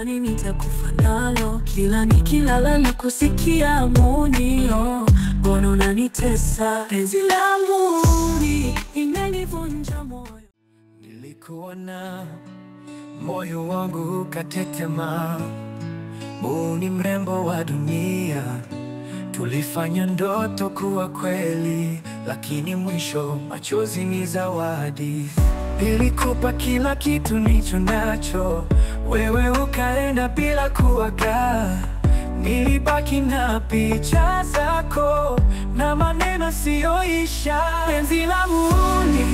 nilidhani nitakufa nalo, kila nikilala na kusikia munio, mbona unanitesa? Penzi la muni imenivunja moyo. Nilikuwa na moyo wangu ukatetema, muni mrembo wa dunia, tulifanya ndoto kuwa kweli, lakini mwisho machozi ni zawadi. Nilikupa kila kitu nicho nacho, wewe ukaenda bila kuaga. Nilibaki na picha zako na maneno siyoisha. Penzi la muni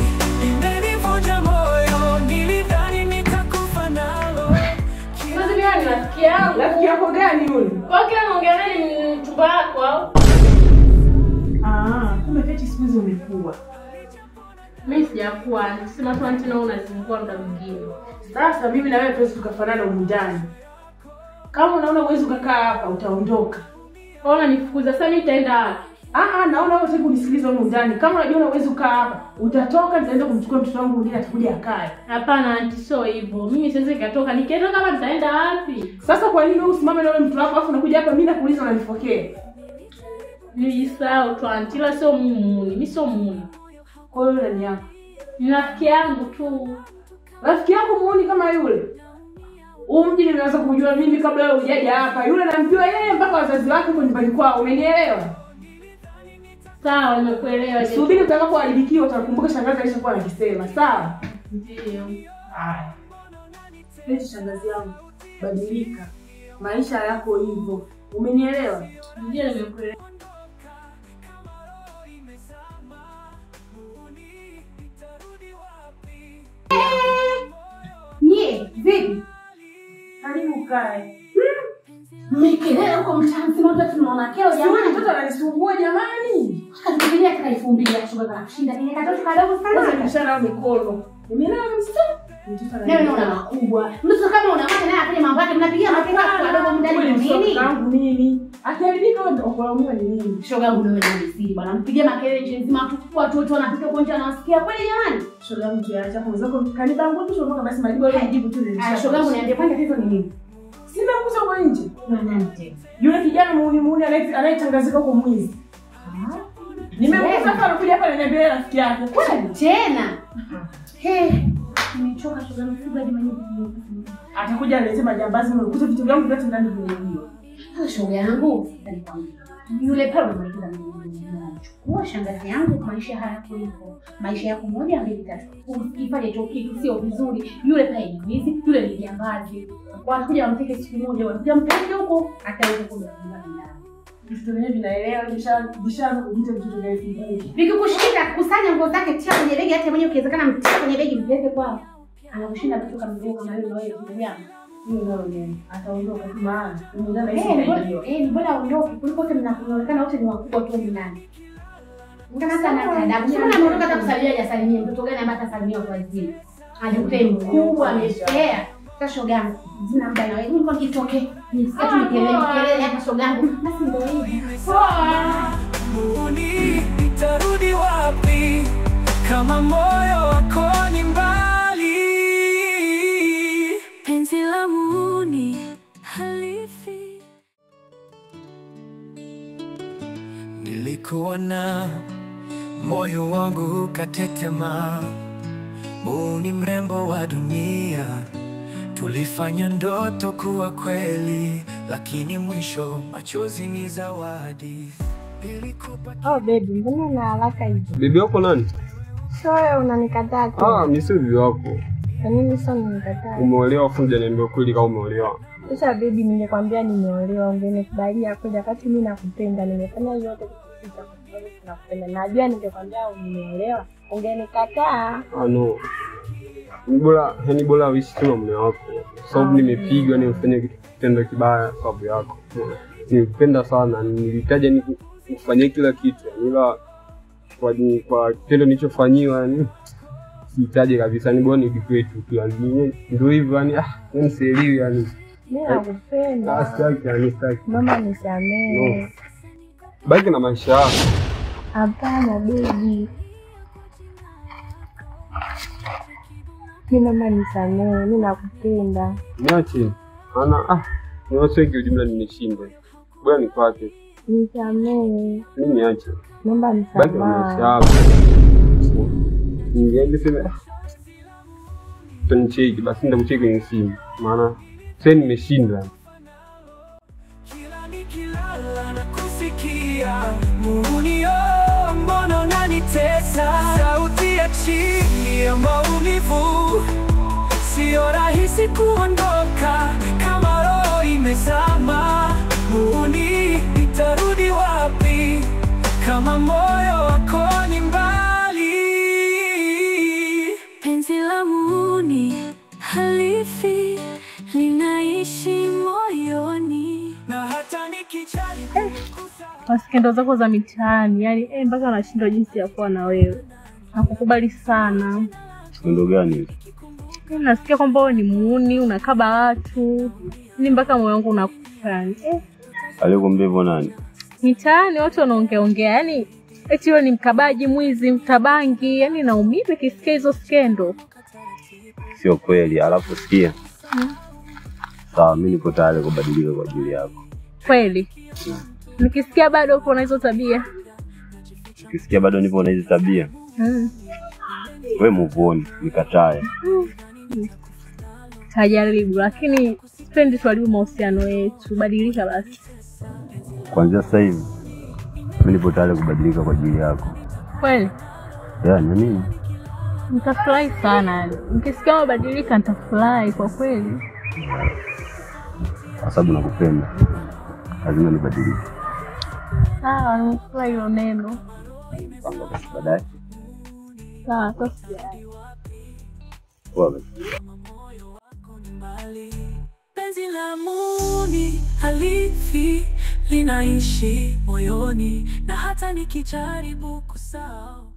imenivunja moyo, nilidhani nitakufa nalo. Rafiki yako gani yule? Kwa kila naongea ni mchumba wako au? Kumbe Feti siku hizi umekuwa. Mimi sijakuwa, sema tu anti naona unazingua muda mwingine. Sasa mimi na wewe tuwezi tukafanana humu ndani. Kama unaona uwezi ukakaa hapa utaondoka. Ona nifukuza sasa mimi nitaenda wapi? Naona wewe unataka kunisikiliza humu ndani. Kama unajua uwezi ukaa hapa, utatoka nitaenda kumchukua mtoto wangu mwingine atakuja akae. Hapana anti, sio hivyo. Mimi siwezi nikatoka. Nikienda kama nitaenda wapi? Sasa kwa nini wewe usimame na yule mtu wako afu unakuja hapa mimi nakuuliza unanifokea? Nilisahau tu anti, la sio muni. Mimi sio muni. Kwa hiyo nani yako? Ni rafiki yangu tu. Rafiki yako muone kama yule? Mji nimeanza kujua mimi kabla wewe hujaja hapa. Yule namjua yeye mpaka wazazi wake kwa nyumbani kwao. Umenielewa? Sawa, nimekuelewa. Subiri utakapoharibikiwa utakumbuka shangazi alishakuwa anakisema. Sawa? Ndio. Haya. Eti shangazi yangu, badilika. Maisha yako hivyo. Umenielewa? Ndio nimekuelewa. Vipi? Karibu kae. Mmekelea huko mtaani sema watu tunaona kero jamani. Mtoto ananisumbua jamani. Akafikiria kana 2000 kutoka kana kushinda kile katoto kadogo sana. Sasa nishana mikono. Nimeelewa mtoto. Leo naona makubwa. Mtoto kama una maana naye afanye mambo yake mnapigia makelele kadogo mndani nini? Kangu mimi. Akiharibika wewe unakulaumiwa ni nini? Shoga yangu ndio ndio siri bwana. Mpigie makelele nchi nzima watu wote wanapita kwa nje wanasikia kweli jamani. Shoga yangu kiacha kwa zako kanibangu tu shoga basi majibu yale jibu tu nilisha. Shoga yangu niambie kwanza hizo ni nini? Sina kuza kwa nje. Na nani tena? Yule kijana muuni anayetangazika kwa mwizi. Nimekuta hapa anakuja hapa ananiambia rafiki yake. Kwani tena? Nimechoka shoga yangu fuga jamani. Atakuja alete majambazi na kukuta vitu vyangu vyote ndani kwenye hiyo. Sasa shoga yangu, yule pale mnaita chukua shangazi yangu, maisha haya kuliko maisha yako moja mbili tatu. Ukifanya hicho kitu sio vizuri. Yule pale ni mwizi, yule ni jambazi. Wanakuja wamteke siku moja, wanakuja mpeleke huko ataweza kuja ndani. Vitu vyenyewe vinaelewa bisha kujiita vitu vya hivi. Vikikushinda kusanya nguo zake tia kwenye begi, hata mwenyewe ukiwezekana mtia kwenye begi mpeleke kwao. Anakushinda vitu kama vile kama yule wewe ndugu yangu. Hiyo ndio nini? Ataondoka tu maana. Ni bora aondoke kuliko wote mnakuonekana wote ni wakubwa tu ndani. Ngana sana adabu. Sio anaondoka hata kusalimia hajasalimia. Mtoto gani ambaye atasalimia kwa ajili? Ajikute mkubwa ameshare. Sasa shoga yangu, zina muda na wewe. Niko kitoke. Nisikie tu kelele hapa shoga yangu. Basi ndio hivi. Muni nitarudi wapi kama moyo wako ni mbali? Penzi la muni halifi. Nilikuwa na moyo wangu ukatetema, muni mrembo wa dunia, tulifanya ndoto kuwa kweli, lakini mwisho machozi ni zawadi. Baby, mbona una haraka hivi? Bibi wako nani? Sio wewe unanikataa tu. Mimi si bibi wako. Kwa nini sio unanikataa? Umeolewa afu hujaniambia kweli kama umeolewa. Sasa baby, ningekwambia nimeolewa, ungenikubalia kweli wakati mimi nakupenda, nimefanya yote kukuficha kwa sababu nakupenda. Najua ningekwambia nimeolewa, ungenikataa. No. Bora uishi tu na mume wako. Sababu nimepigwa nimefanya kitendo kibaya sababu yako. Nilipenda sana, nilitaja nikufanyie kila kitu. Ila kwa kitendo nilichofanyiwa sihitaji kabisa, ni bora nibikwe tu yani. Ndio hivyo yani, mimi sielewi yani. Mimi nakupenda. Sitaki. Mama nisamehe. No. Baki na maisha yako. Hapana baby. Mimi mama nisamehe, mimi nakupenda. Niache. Ana ni watu wengi ujumla nimeshinda. Bora nifuate. Nisamehe. Mimi niache. Naomba msamaha. Ningeenda sema tunicheki basi ndakucheki kwenye simu. Maana sasa nimeshinda. Kila nikilala na kusikia muunio mbona unanitesa, sauti ya chini ya maumivu, sio rahisi kuondoka kama roho imezama. Muuni nitarudi wapi kama moyo wako ni mbali? Penzi la muuni halifi, linaishi moyoni na hata nikijaribu Masikendo zako za mitaani, yani mpaka anashindwa jinsi ya kuwa na wewe. Nakukubali sana. Ndo gani? Nasikia kwamba wewe ni muuni, unakaba watu. Ni mpaka moyo wangu unakufanya. Alikwambia hivyo nani? Mitaani watu wanaongea, yani eti wewe ni mkabaji, mwizi, mtabangi, yani naumia kisikia hizo skendo. Sio kweli, alafu sikia. Sawa, mimi niko tayari kubadilika kwa ajili yako. Kweli? Nikisikia bado uko na hizo tabia. Ukisikia bado nipo na hizo tabia. Wewe move on, nikatae. Tajaribu, lakini sipendi tuharibu mahusiano yetu. Badilika basi. Kuanzia sasa hivi mimi nipo tayari kubadilika kwa ajili yako. Kweli? Yani nini? Nitafurahi sana. Nikisikia mabadilika nitafurahi kwa kweli. Kwa sababu nakupenda. Lazima nibadilike. Sawa, nimefurahi hilo neno. Panga basi baadaye. Sawa, tosijali. Poa. penzi la muuni halifi, linaishi moyoni na hata nikijaribu kusahau.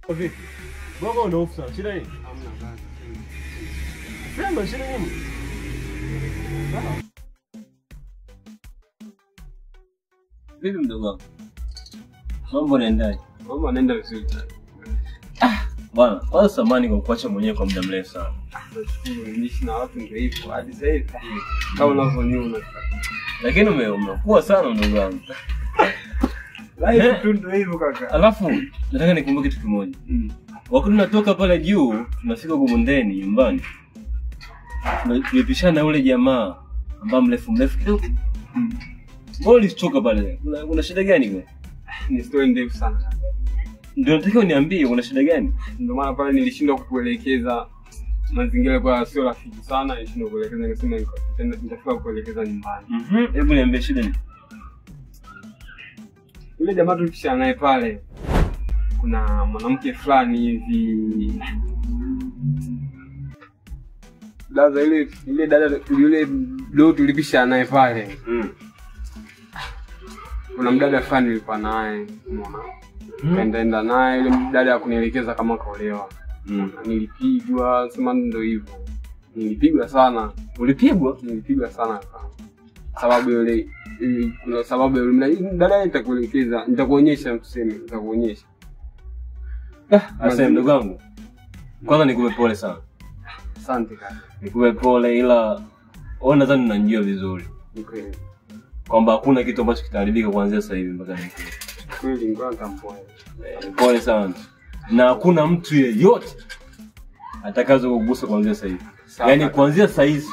Vipi? Mbona unaofuta? Shida nini? Hamna kazi. Sema shida nini? Vipi mdogo wangu? Mambo yanaendaje? Mambo yanaenda vizuri. Bwana, kwanza samahani kwa kuacha mwenyewe kwa muda mrefu sana. Nashukuru niishi na watu ndio hivyo hadi sasa hivi. Kama unavyoniona. Lakini umekuwa sana mdogo wangu. Life ndio hivyo kaka. Alafu nataka nikumbuke kitu kimoja. Wakati tunatoka pale juu, tunafika huko bondeni nyumbani. Tulipishana yule jamaa ambaye mrefu kidogo. Mbona ulichoka pale? Una shida gani wewe? Ni story ndefu sana. Ndio nataka uniambie una shida gani? Ndio maana pale nilishindwa kukuelekeza mazingira kwa sio rafiki sana, nilishindwa kuelekeza nikasema nitafika kuelekeza nyumbani. Hebu niambie shida ni. Yule jamaa tulipishana naye pale. Kuna mwanamke fulani hivi. Dada ile dada yule leo tulipishana naye pale. Kuna mdada fulani nilikuwa naye, umeona? Kaenda naye ile dada akunielekeza kama kaolewa. Nilipigwa, sema ndio hivyo. Nilipigwa sana. Ulipigwa? Nilipigwa sana. Sababu yule kuna sababu yule dada nitakuelekeza, nitakuonyesha tuseme, nitakuonyesha. Asante ndugu wangu. Kwanza nikupe pole sana. Asante kaka. Nikupe pole ila wewe nadhani unanijua vizuri. Okay. Kwamba hakuna kitu ambacho kitaharibika kuanzia sasa hivi mpaka nikuje. Kweli ngwanga mpole. Pole sana. Na hakuna mtu yeyote atakazo kugusa kuanzia sasa hivi. Yaani kuanzia sasa hivi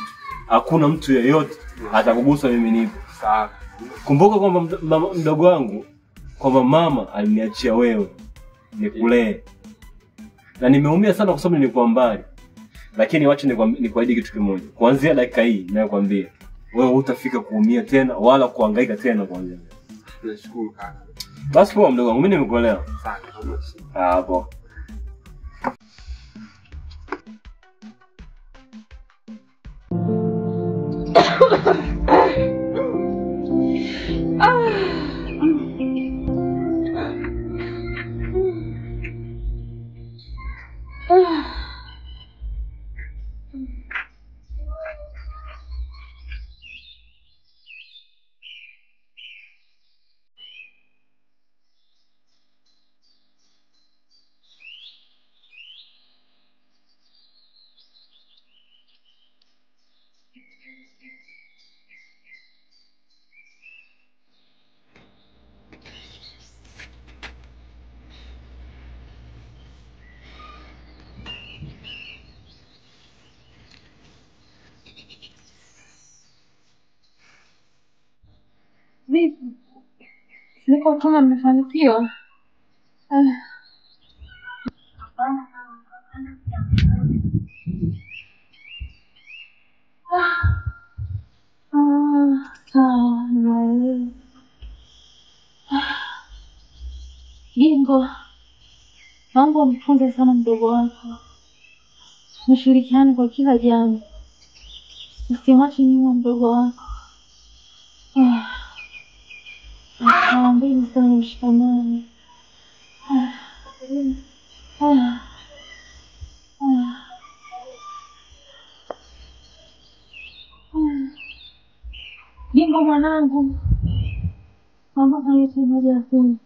hakuna mtu yeyote atakugusa mimi nipo. Sawa. Kumbuka kwamba mdogo wangu kwamba mama aliniachia wewe nikulee. Na nimeumia sana kwa sababu nilikuwa mbali. Lakini wacha nikuahidi kitu kimoja. Kuanzia dakika hii ninakwambia wewe hutafika kuumia tena wala kuhangaika tena kuanzia. Nashukuru kaka. Basi poa mdogo wangu, mimi nimekuelewa. Sawa. Hapo. Vipi? Niko kama nimefanikiwa. Jingo, naomba mfunze sana mdogo wako. Mshirikiane kwa kila jambo. Usimwache nyuma mdogo wako. Naomba sana mshikamane. Jingo mwanangu. Naomba kalete maji ya kunywa.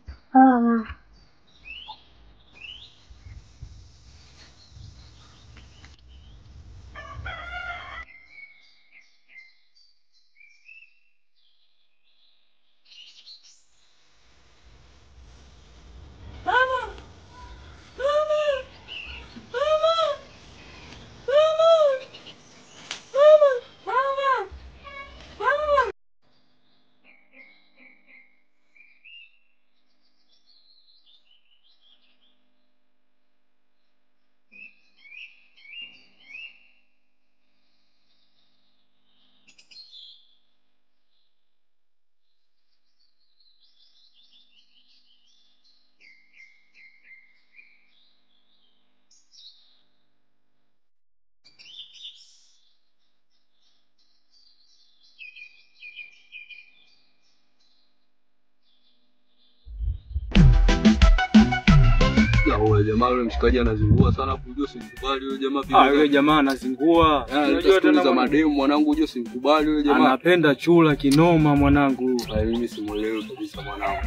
Yule jamaa yule mshikaji anazingua sana kujua simkubali yule jamaa pia. Yule jamaa anazingua. Unajua tena za mademu mwanangu ujue simkubali yule jamaa. Anapenda chula kinoma mwanangu. Mimi simuelewi kabisa mwanangu.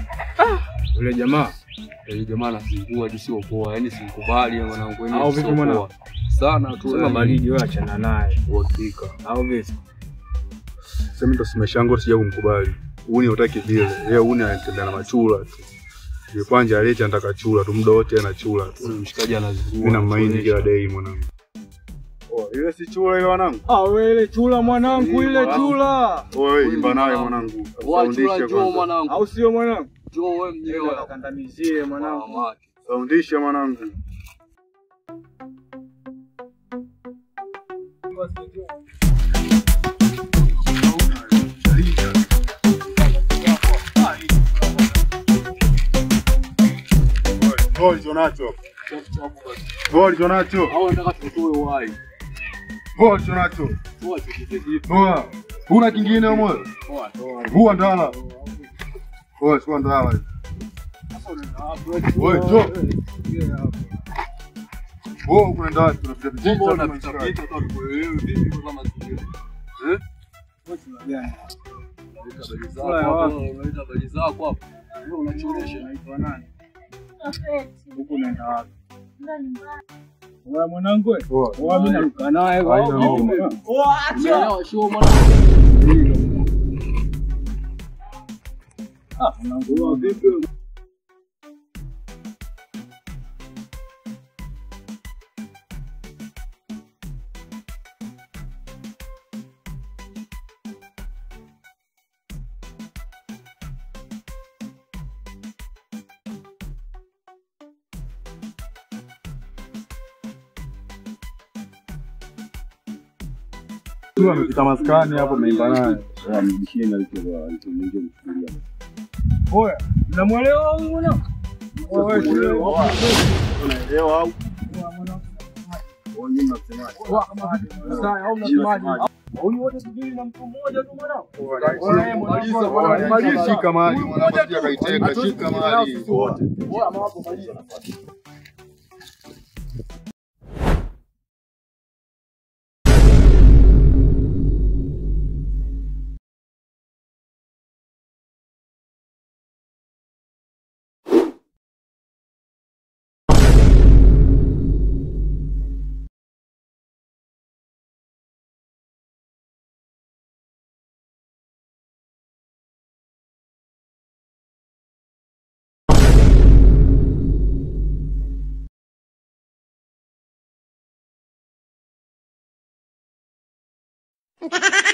Yule jamaa anazingua jinsi upoa, yani simkubali mwanangu wenyewe. Au vipi mwanangu? Sana tu. Sema baridi wewe achana naye. Uhakika. Au vipi? Sema ndo simeshango sija kumkubali. Uni hutaki vile. Yeye uni anatenda na machula tu. Kwanja alete anataka chula tu muda wote anachula tu. Mshikaji anazizua. Mimi na mind kila day mwanangu. Ile si chula ile wanangu. Wewe ile chula mwanangu, ile chula. Wewe imba naye mwanangu. Soundisha mwanangu. Au sio mwanangu? Njoo wewe mwenyewe akandamizie mwanangu. Soundisha mwanangu. Goli Jonacho. Goli Jonacho. Au nataka tutoe uhai. Goli Jonacho. Toa kitu. Toa. Una kingine umo? Toa. Huwa ndala. Wewe sio ndala. Wewe jo. Wewe unaenda tunapiga vijiji na tutapita kwa kuelewa vipi kwa mazingira. Wewe tunagani? Unaita habari zako hapo. Wewe unachoresha naitwa nani? Huko unaenda wapi? Wewe mwanangu wewe. Wewe mimi naruka naye kwa hiyo. Acha. Sio mwanangu. Mwanangu wewe vipi? Tu amepita maskani hapo ameimba naye. Amebishia na alichokuwa mchukulia. Oya, unamuelewa huyu mwanangu? Unaelewa au? Wewe unasemaje? Sasa au unasemaje? Huyu wote subiri na mtu mmoja tu mwanangu. Maliza shika mali, mmoja kaiteka shika mali wote. Bora hapo maliza nafasi. Ha ha ha!